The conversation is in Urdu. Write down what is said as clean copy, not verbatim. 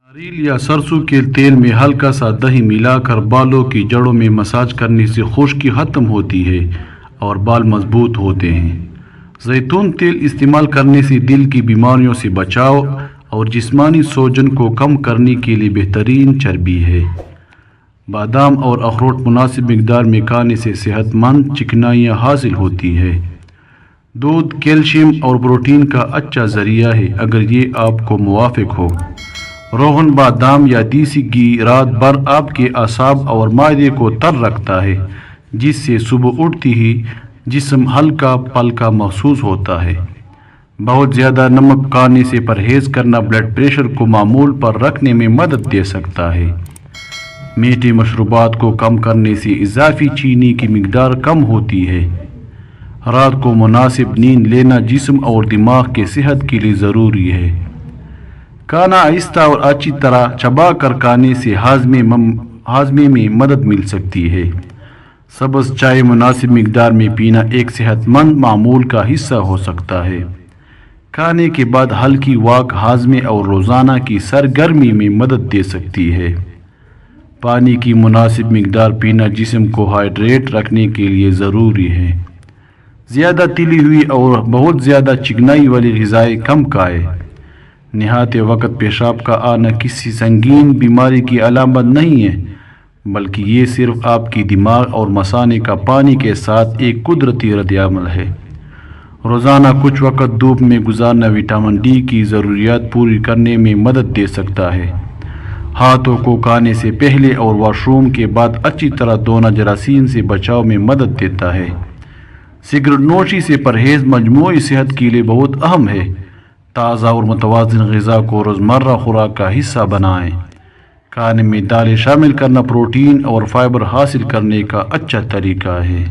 ناریل یا سرسوں کے تیل میں ہلکا سا دہی ملا کر بالوں کی جڑوں میں مساج کرنے سے خشکی ختم ہوتی ہے اور بال مضبوط ہوتے ہیں۔ زیتون تیل استعمال کرنے سے دل کی بیماریوں سے بچاؤ اور جسمانی سوجن کو کم کرنے کے لیے بہترین چربی ہے۔ بادام اور اخروٹ مناسب مقدار میں کھانے سے صحت مند چکنائیاں حاصل ہوتی ہے۔ دودھ کیلشیم اور پروٹین کا اچھا ذریعہ ہے اگر یہ آپ کو موافق ہو۔ روغن بادام یا دیسی گھی رات بھر آپ کے اعصاب اور معدے کو تر رکھتا ہے، جس سے صبح اٹھتی ہی جسم ہلکا پھلکا محسوس ہوتا ہے۔ بہت زیادہ نمک کھانے سے پرہیز کرنا بلڈ پریشر کو معمول پر رکھنے میں مدد دے سکتا ہے۔ میٹھے مشروبات کو کم کرنے سے اضافی چینی کی مقدار کم ہوتی ہے۔ رات کو مناسب نیند لینا جسم اور دماغ کی صحت کے لیے ضروری ہے۔ کھانا آہستہ اور اچھی طرح چبا کر کھانے سے ہاضمے میں مدد مل سکتی ہے۔ سبز چائے مناسب مقدار میں پینا ایک صحت مند معمول کا حصہ ہو سکتا ہے۔ کھانے کے بعد ہلکی واک ہاضمے اور روزانہ کی سرگرمی میں مدد دے سکتی ہے۔ پانی کی مناسب مقدار پینا جسم کو ہائیڈریٹ رکھنے کے لیے ضروری ہے۔ زیادہ تلی ہوئی اور بہت زیادہ چکنائی والی غذائیں کم کھائیں۔ نہاتے وقت پیشاب کا آنا کسی سنگین بیماری کی علامت نہیں ہے، بلکہ یہ صرف آپ کی دماغ اور مثانے کا پانی کے ساتھ ایک قدرتی رد عمل ہے۔ روزانہ کچھ وقت دھوپ میں گزارنا وٹامن ڈی کی ضروریات پوری کرنے میں مدد دے سکتا ہے۔ ہاتھوں کو کھانے سے پہلے اور واش روم کے بعد اچھی طرح دھونا جراثیم سے بچاؤ میں مدد دیتا ہے۔ سگریٹ نوشی سے پرہیز مجموعی صحت کے لیے بہت اہم ہے۔ تازہ اور متوازن غذا کو روزمرہ خوراک کا حصہ بنائیں۔ کھانے میں دالیں شامل کرنا پروٹین اور فائبر حاصل کرنے کا اچھا طریقہ ہے۔